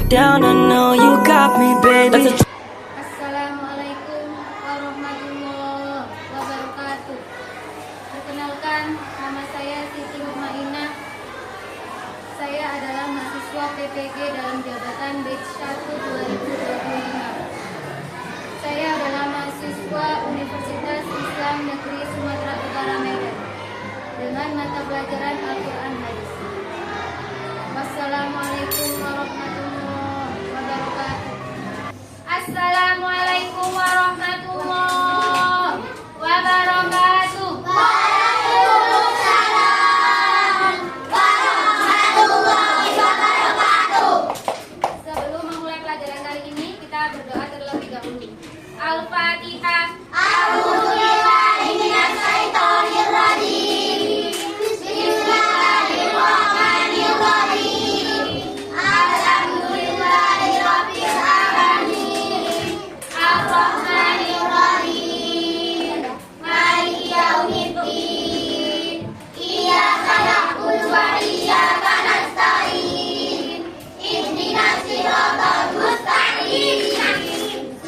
down, I know you got me, baby. Assalamualaikum warahmatullahi wabarakatuh. Perkenalkan, nama saya Siti Humainah. Saya adalah mahasiswa PPG dalam jabatan Batch 1 2025. Saya adalah mahasiswa Universitas Islam Negeri Sumatera Utara Medan dengan mata pelajaran Al-Quran Hadis. Wassalamualaikum warahmatullahi wabarakatuh. Assalamualaikum warahmatullahi wabarakatuh. Waalaikumsalam warahmatullahi wabarakatuh. Sebelum memulai pelajaran kali ini, kita berdoa terlebih dahulu. Al-Fatihah. A'udzubillahi minasyaitonir rajim. Bismillahirrahmanirrahim. Alhamdulillahirabbil alamin. Ar-Rahmanir-Rahim. Maliki yaumiddin. Iyyaka na'budu wa iyyaka nasta'in. Ihdinas siratal mustaqim.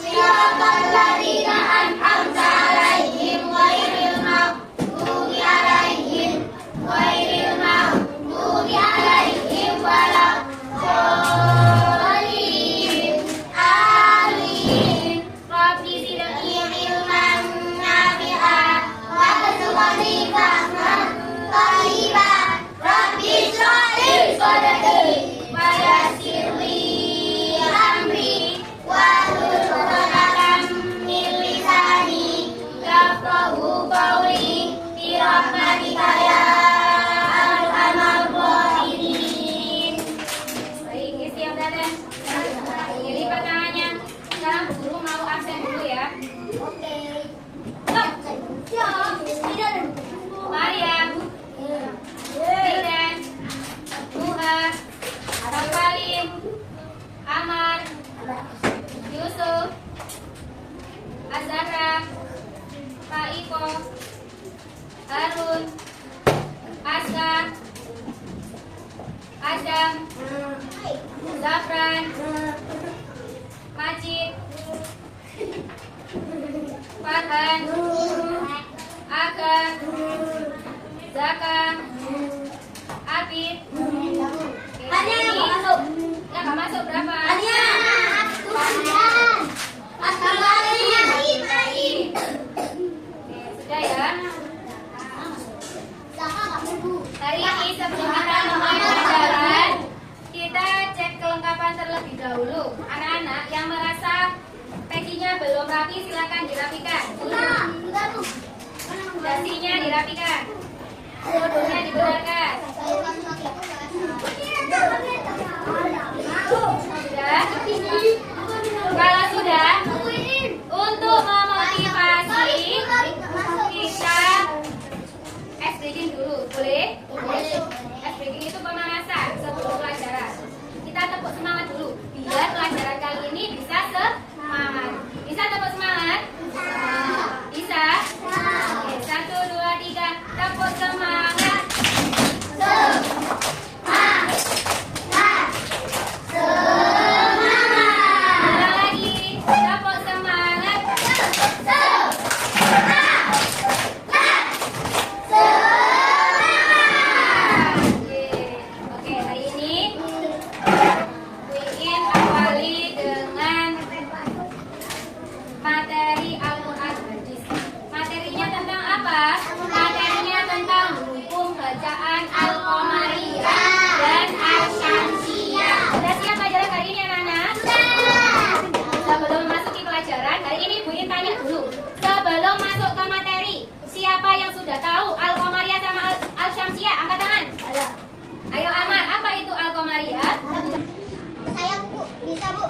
Siratal ladzina an'amta 'alaihim ghairil maghdubi 'alaihim waladdallin. Amin. Rabbi zidni ilman nafi'an warzuqni fahman thayyiban. Rabbi shrah li sadri wa yassir li amri wahlul 'uqdatam min lisani yafqahu qawli bi rahmatika ya arhamar rahimin. Baik, siap dan lipat tangannya. Sekarang guru mau absen dulu ya. Oke. Stop. Siap. Maryam, Zidan, Nuha, Salim, Amar, Yusuf, Azhara, Pak Iko, Harun, Aska, Adam, Zafran, Majid, Farhan, Aga, Zaka, Abid. Hanya yang nggak masuk. Yang nggak masuk berapa? Hanya. Assalamualaikum. Oke, sudah ya. Hari ini sebelum kita mulai pelajaran, kita cek kelengkapan terlebih dahulu. Anak-anak yang merasa packing-nya belum rapi, silakan dirapikan. Dasinya dirapikan. Kodoknya dibenarkan. Sudah? Kalau sudah, untuk memotivasi kita ice breaking dulu, boleh? Ice breaking itu pemanasan sebelum pelajaran. Kita tepuk semangat dulu, biar pelajaran kali ini bisa semangat. Bisa tepuk semangat? Bisa? Oke, 1, 2, 3, tepuk semangat. Ulang lagi, tepuk semangat. Oke, hari ini Bu ingin awali dengan materi Al-Quran Hadis. Materinya tentang apa? Materinya tentang hukum bacaan Al-Qamariyah dan Asy-Syamsiyah. Sudah siap pelajaran hari ini anak-anak? Sebelum memasuki pelajaran, hari ini Bu ingin tanya dulu. Sebelum masuk ke materi, siapa yang sudah tahu Al-Qamariyah sama Al-Syamsiyah? Angkat tangan. Ayo Amar, apa itu Al-Qamariyah? Saya Bu, bisa Bu.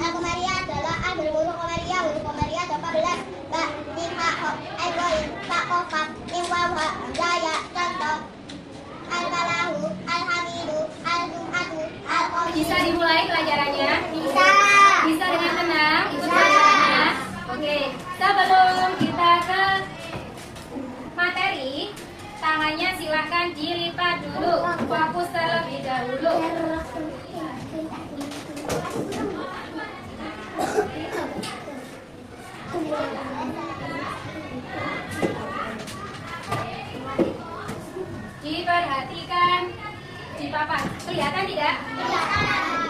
Al-Qamariyah adalah akhir huruf Qamariyah. Huruf Qamariyah ada 14. Ba, mim, ha, ho, ain, ghain, ta, qaf, kaf, mim, waw, ha, ya, ya, contoh. Al-Balahu, Al-Hamidu, Al-Jum'atu, Al-Qamar. Bisa dimulai pelajarannya? Bisa. Bisa dengan tenang? Ikut pelajarannya? Oke, sebelum kita ke materi, tangannya silahkan dilipat dulu, fokus terlebih dahulu. Diperhatikan di papan. Kelihatan tidak?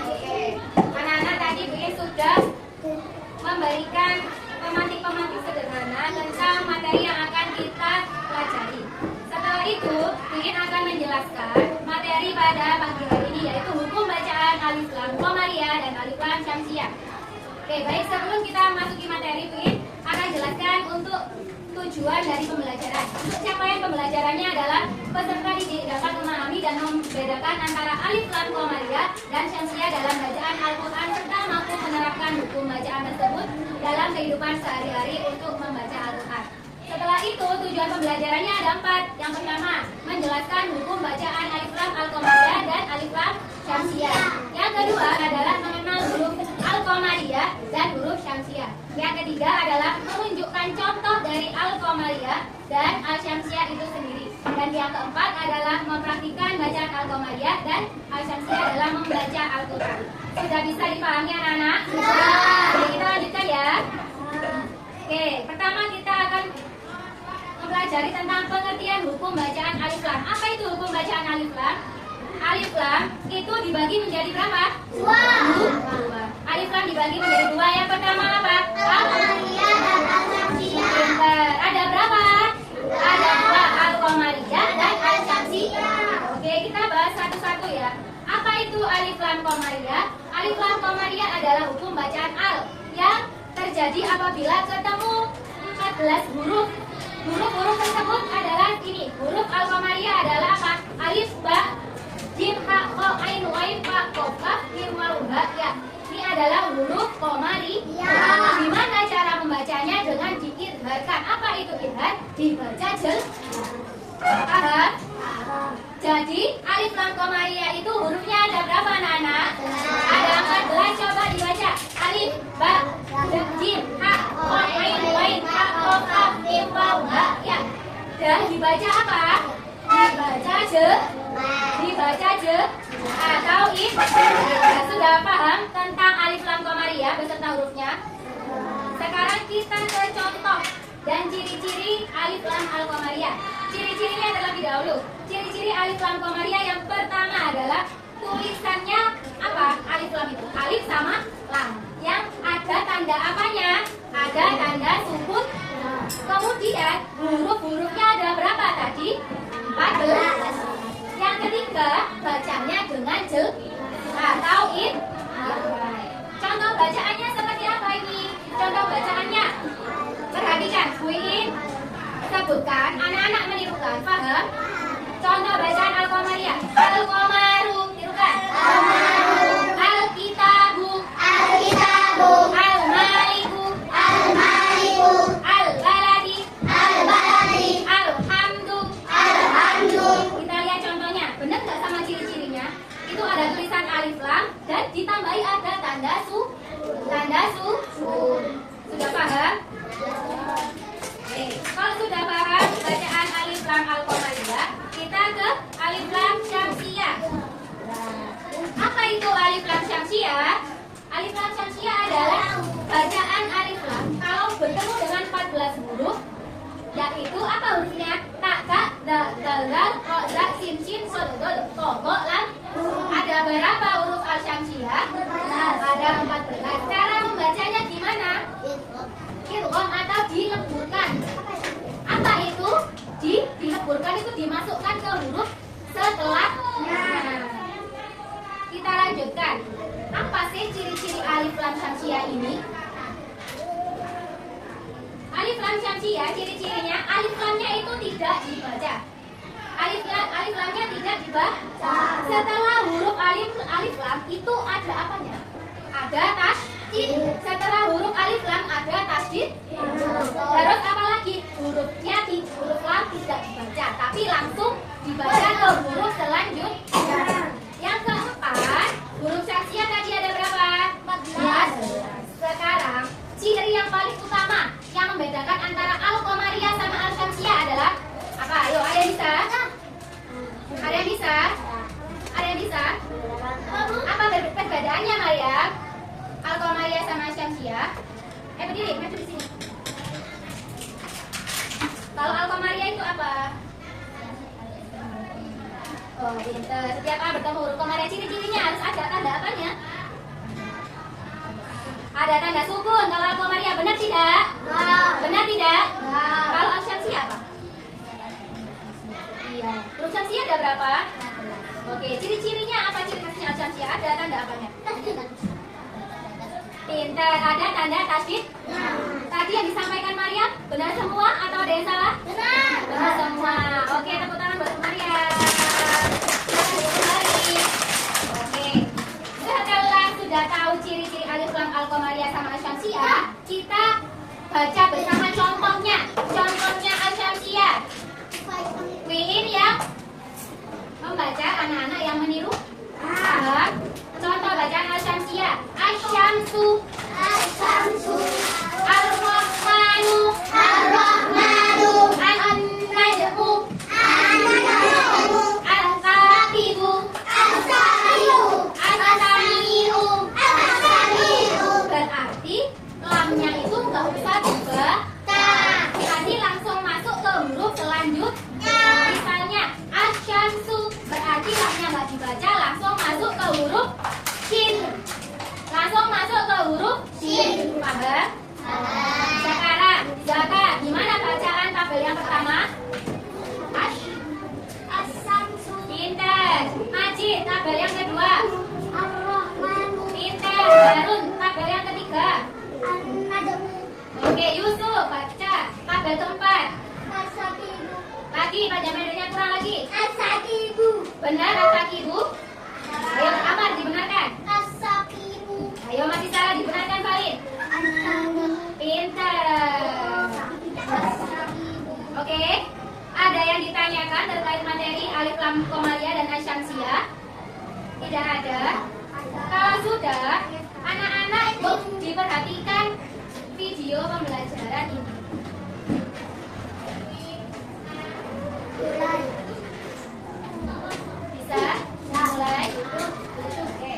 Oke. Anak-anak tadi Buin sudah memberikan pemantik-pemantik sederhana tentang materi yang akan kita pelajari. Setelah itu, Buin akan menjelaskan materi pada pagi hari ini, yaitu hukum bacaan alif lam qamariyah dan alif lam syamsiyah. Oke, baik, sebelum kita masuki materi, Buin akan jelaskan untuk tujuan dari pembelajaran. Untuk capaian pembelajarannya adalah peserta didik dapat memahami dan membedakan antara alif lam qamariyah dan syamsiyah dalam bacaan Al-Quran serta mampu menerapkan hukum bacaan tersebut dalam kehidupan sehari-hari untuk membaca Al-Quran. Setelah itu, tujuan pembelajarannya ada 4. Yang pertama, menjelaskan hukum bacaan alif lam al-qamariyah dan alif lam syamsiyah. Yang kedua adalah mengenal huruf al-qamariyah dan huruf syamsiyah. Yang ketiga adalah menunjukkan contoh dari al-qamariyah dan al-syamsiyah itu sendiri. Dan yang keempat adalah mempraktikkan bacaan al-qamariyah dan al-syamsiyah dalam membaca Al-Quran. Sudah bisa dipahami anak-anak? Oke, kita lanjutkan ya. Oke, pertama kita akan mempelajari tentang pengertian hukum bacaan alif lam. Apa itu hukum bacaan alif lam? Alif lam itu dibagi menjadi berapa? 2. Alif lam dibagi menjadi 2. Yang pertama apa? Al-Qamariyah dan al-Syamsiyah. Ada berapa? Ada 2, al-qamariyah dan al-syamsiyah. Oke, kita bahas satu-satu ya. Apa itu alif lam qamariyah? Alif lam qamariyah adalah hukum bacaan al yang terjadi apabila ketemu 14 huruf. Huruf-huruf tersebut adalah ini. Huruf al-qamariyah adalah apa? Alif, ba, jim, ha, ko, ain, wain, fa, kof, kaf, mim, waw, ha, ya. Ini adalah huruf qamariyah. Gimana cara membacanya? Dengan diidharkan. Apa itu idhar? Dibaca jelas. Paham? Jadi alif lam qamariyah itu hurufnya ada berapa anak-anak? Ada 14. Coba dibaca. Alif, ba, jim, ha, ko, ain, wain, fa, kof, kaf, mim, waw, ha, ya. Dan dibaca apa? Dibaca je atau it. Sudah paham tentang alif lam qamariyah beserta hurufnya? Sekarang kita ke contoh dan ciri-ciri alif lam al-qamariyah. Ciri-cirinya terlebih dahulu. Ciri-ciri alif lam qamariyah yang pertama adalah tulisannya apa? Alif lam itu alif sama lam. Yang ada tanda apanya? Ada tanda sukun. Kemudian huruf-hurufnya ada berapa tadi? 14. Yang ketiga, bacanya dengan jel atau it. Contoh bacaannya seperti apa ini? Contoh bacaannya. Perhatikan, Buin sebutkan, anak-anak menirukan. Paham? Contoh bacaan al-qamariyah. Al-qamaru, tirukan. Al-kitabu, al-maliku, al-baladi, alhamdu. Kita lihat contohnya. Benar nggak sama ciri-cirinya? Itu ada tulisan alif lam dan ditambahi ada tanda sukun. Sudah paham? Oke. Kalau sudah paham bacaan alif lam al-qamariyah, kita ke alif lam syamsiyah. Apa itu alif lam syamsiyah? Alif lam syamsiyah adalah bacaan alif lam kalau bertemu dengan 14 huruf, yaitu apa hurufnya? Ta, ka, da, dal, ro, za, sin, shin, so, do, to, go, lam. Ada berapa huruf al-syamsiyah? Ada 14. Cara membacanya gimana? Idgham atau dileburkan. Apa itu? Dileburkan itu dimasukkan ke huruf setelahnya. Kita lanjutkan. Apa sih ciri-ciri alif lam syamsiyah ini? Alif lam syamsiyah ciri-cirinya alif lamnya itu tidak dibaca. Alif lamnya tidak dibaca. Setelah huruf alif lam itu ada apanya? Ada tasdid. Setelah huruf alif lam ada tasdid. Terus apa lagi? Huruf lam tidak dibaca, tapi langsung dibaca ke huruf selanjutnya. Yang keempat, huruf syamsiyah tadi ada berapa? 14. Sekarang ciri yang paling utama yang membedakan antara al-qamariyah sama al-syamsiyah adalah apa? Ayo, ada yang bisa? Ada yang bisa? Ada yang bisa? Apa perbedaannya, Maria? Al-qamariyah sama syamsiyah? Berdiri, maju di sini. Oh, pinter. Setiap A bertemu huruf komaria, ciri-cirinya harus ada tanda apanya? Ada tanda sukun. Kalau al-komaria benar tidak? Benar tidak? Kalau al-syamsiyah apa? Iya. Huruf syamsiyah ada berapa? Oke, ciri-cirinya apa? Ciri khasnya al-syamsiyah ada tanda apanya? Pintar, ada tanda tasydid. Tadi yang disampaikan Maria benar semua atau ada yang salah? Benar semua. Oke, tepuk tangan buat Maria. Oke, setelah sudah tahu ciri-ciri alif lam al-komaria sama al-syamsiyah, kita baca bersama contohnya. Contohnya al-syamsiyah. Wiin yang membaca, anak-anak yang meniru. Contoh bacaan al-syamsiyah. Asyamsu, ar-rahmanu, an-najmu, at-taqibu, at-sami'u. Berarti lamnya itu nggak usah diubah. Tadi langsung masuk ke huruf selanjutnya. Misalnya asyamsu, berarti lamnya nggak dibaca, langsung masuk ke huruf shin. Langsung masuk ke huruf shin. Paham? Sekarang Zaka, gimana bacaan tabel yang pertama? Asyamsu. Pintar. Majid, tabel yang kedua. Ar-Rahmanu. Pintar. Harun, tabel yang ketiga. An-Najmu. Oke, Yusuf, baca tabel keempat. As-Saqibu. Lagi, baca medenya kurang lagi. As-Saqibu. Benar, As-Saqibu. Ayo, Amar, dibenarkan. As-Saqibu. Ayo, masih salah, dibenarkan, Valin. Pintar. Oke, ada yang ditanyakan terkait materi alif lam komaria dan asyamsiyah? Tidak ada. Kalau sudah, anak-anak diperhatikan video pembelajaran ini. Bisa? Mulai? Oke.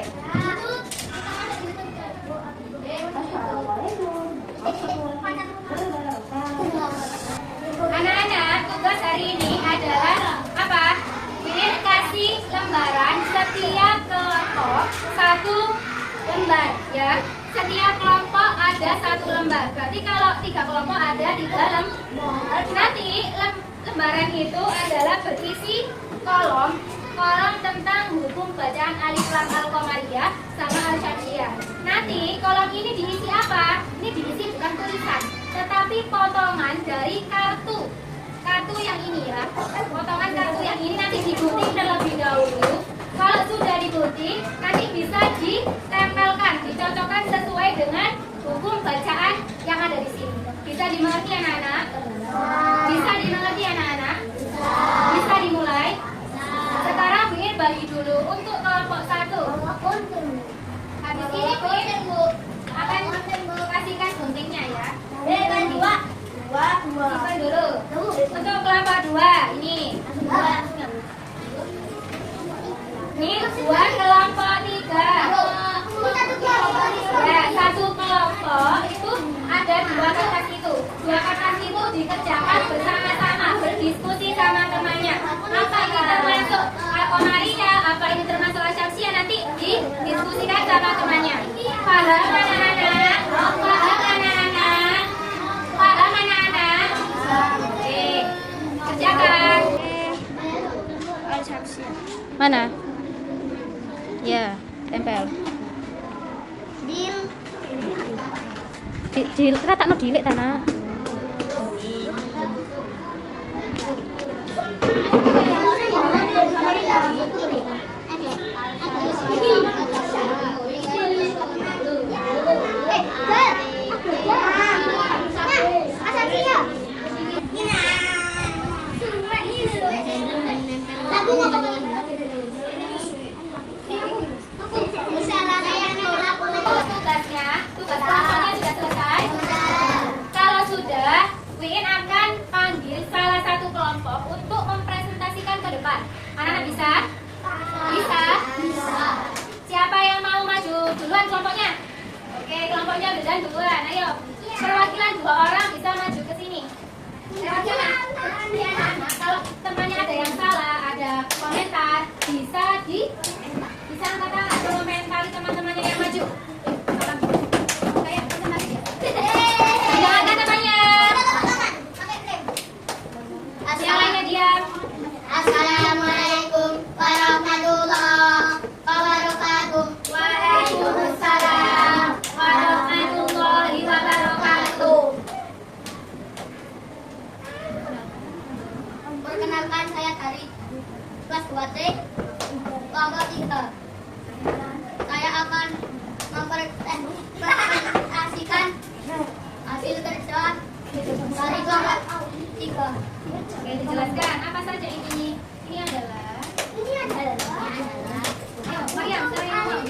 Anak-anak, tugas hari ini adalah apa? Ini kasih lembaran setiap kelompok satu lembar, ya. Setiap kelompok ada satu lembar. Berarti kalau 3 kelompok ada 3 lembar. Nanti lembaran itu adalah berisi kolom tentang hukum bacaan alif lam al-komariyah sama al-syamsiyah. Nanti kolom ini diisi apa? Ini diisi bukan tulisan, tetapi potongan dari kartu. Kartu yang ini ya. Potongan kartu yang ini nanti digunting terlebih dahulu. Kalau sudah digunting, nanti bisa ditempelkan, dicocokkan sesuai dengan hukum bacaan yang ada di sini. Bisa dimengerti anak-anak? Bisa dimengerti anak-anak? Bisa dimulai? Sekarang ingin bagi dulu untuk kelompok 1. Habis ini ingin akan kasihkan guntingnya ya. Dan 2. Simpan dulu. Untuk kelompok 2 ini. Ini buat kelompok 3. Ya, satu kelompok itu ada 2 kertas itu. 2 kertas itu dikerjakan bersama-sama, berdiskusi sama temannya. Apa ini termasuk al-komariyah, apa ini termasuk al-syamsiyah, nanti didiskusikan sama temannya. Paham anak-anak? Paham anak-anak? Paham anak-anak? Oke, kerjakan. Mana? Ya, tempel. Kita tak mau dilik tanah. Tugas kelompoknya sudah selesai. Kalau sudah, Win akan panggil salah satu kelompok untuk mempresentasikan ke depan. Anak-anak bisa? Bisa? Siapa yang mau maju duluan kelompoknya? Oke, kelompoknya udah duluan. Ayo, perwakilan 2 orang bisa maju ke sini. Perwakilan. Kalau temannya ada yang salah, ada komentar, Perkenalkan, saya dari kelas 2C kelompok 3. Saya akan mempresentasikan hasil kerja dari kelompok 3. Oke, dijelaskan apa saja ini. Ini adalah ayo, Maryam, saya yang mau.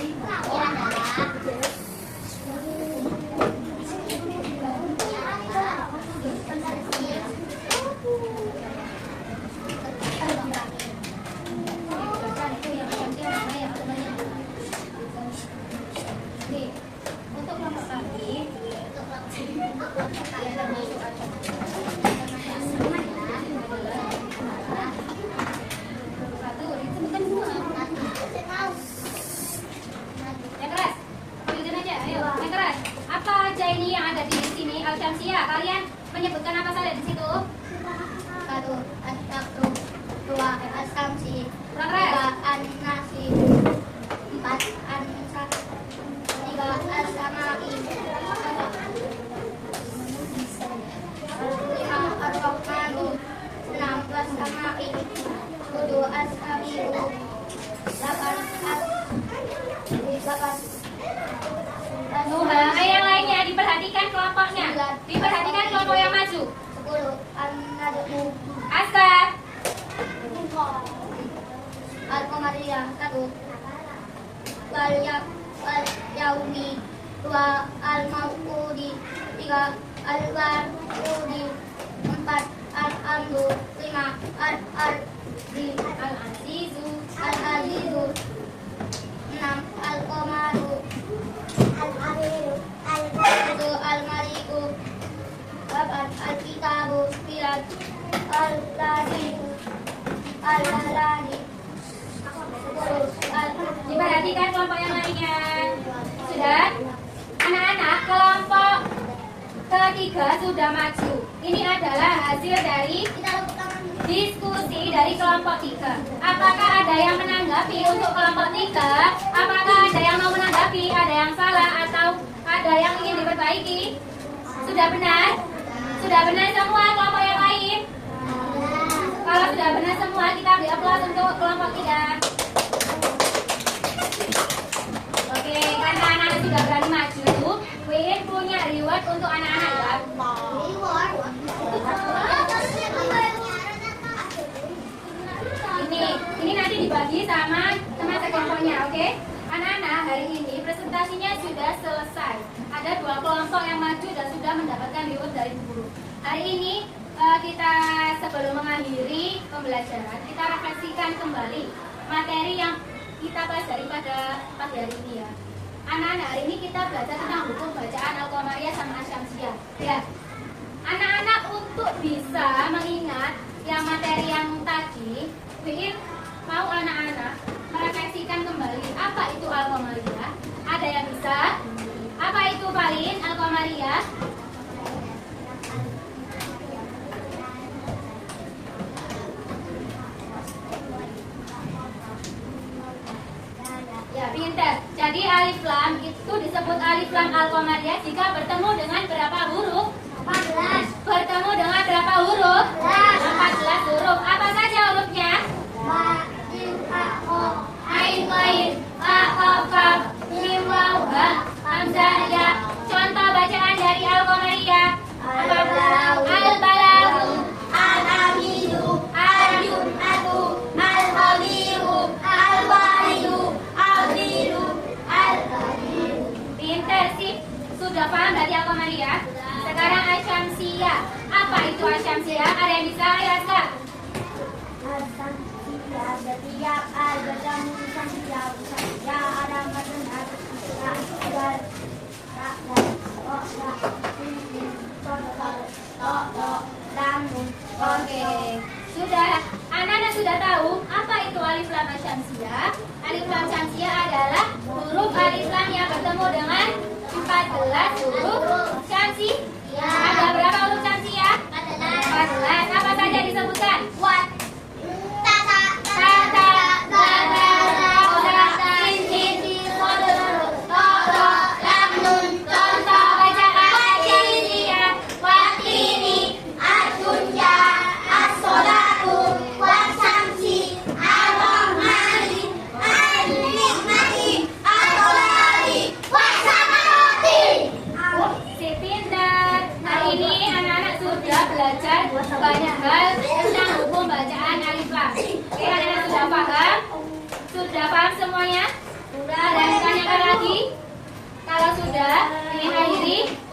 Nih, untuk kelompok kami, yang termasuk satu, disebutkan semua. Yang keras, ambilkan aja, ayo, yang keras. Apa aja ini yang ada di sini, Al-Syamsiyah? Kalian menyebutkan apa saja di situ? 1. As-Sabtu, 2. As-Samsi, Kurang keras. 3. An-Nasi, 4. An-Sak, 3. As-Samai, 5. Ar-Rahmanu, 6. As-Samai, 7. As-Sabiru, 8. Nuha, yang lainnya diperhatikan kelompoknya. Diperhatikan kelompok yang maju. 10. An-Najmu, Askar, Al-Qamariyah, 1. Wal-Yaumi, 2. Al-Mawqudi, 3. Al-Warudi, 4. Al-Amdu, 5. Al-Ardi, Al-Azizu, Al-Azizu, 6. Al-Qamaru, Al-Ariru, Al-Mariku, 8. Al-Kitabu, 9. Al-Ladiku, Al-Ladi, 10. diperhatikan kelompok yang lainnya. Sudah? Anak-anak, kelompok ketiga sudah maju. Ini adalah hasil dari diskusi dari kelompok 3. Apakah ada yang menanggapi untuk kelompok 3? Apakah ada yang mau menanggapi? Ada yang salah atau ada yang ingin diperbaiki? Sudah benar? Sudah benar semua kelompok yang lain? Kalau sudah benar semua, kita beri aplaus untuk kelompok 3. Oke, karena anak-anak sudah berani maju, Win punya reward untuk anak-anak ya. Ini nanti dibagi sama teman sekelompoknya, oke? Anak-anak, hari ini presentasinya sudah selesai. Ada 2 kelompok yang maju dan sudah mendapatkan reward dari guru. Hari ini kita sebelum mengakhiri pembelajaran, kita refleksikan kembali materi yang kita pelajari pada pagi hari ini ya. Anak-anak, hari ini kita belajar tentang hukum bacaan Al-Qamariyah sama Asy-Syamsiyah. Ya. Anak-anak untuk bisa mengingat yang materi yang tadi, Win mau anak-anak merefleksikan kembali apa itu Al-Qamariyah. Ada yang bisa? Apa itu Palin Al-Qamariyah? Ya, pintar. Jadi alif lam itu disebut alif lam Al-Qamariyah jika bertemu dengan berapa huruf? 14. Bertemu dengan berapa huruf? 14 huruf. Apa saja hurufnya? Ba, Jim, Ha, Ho, Ain, Qain, Fa, Qaf, Kaf, Mim, Waw, Ha, Hamzah, Ya. Contoh bacaan dari Al-Qamariyah. Al-Balagu, Al-Amidu, Al-Jum'atu, Al-Khadiru, Al-Walidu, Al-Diru, Al-Qadiru. Pinter sih. Sudah paham dari Al-Qamariyah? Sekarang Asy-Syamsiyah. Apa itu Asy-Syamsiyah? Ada yang bisa? Ayo, Aska. Al-Samsiyah, setiap al-bertemu Samsiyah, ya ada maternat, ya, Oke, sudah anak-anak sudah tahu apa itu alif lam Asy-Syamsiyah? Alif lam Syamsiyah adalah huruf alif lam yang bertemu dengan 14 huruf Syamsiyah. Ada berapa huruf Syamsiyah? 14. Apa saja disebutkan? Wat, tata, Tata, bata, roda, sin, todo, lam, nun, contoh bacaan Asy-Syamsiyah. watini, as-sunja, as-solatu, Kalau sudah, ini akhiri.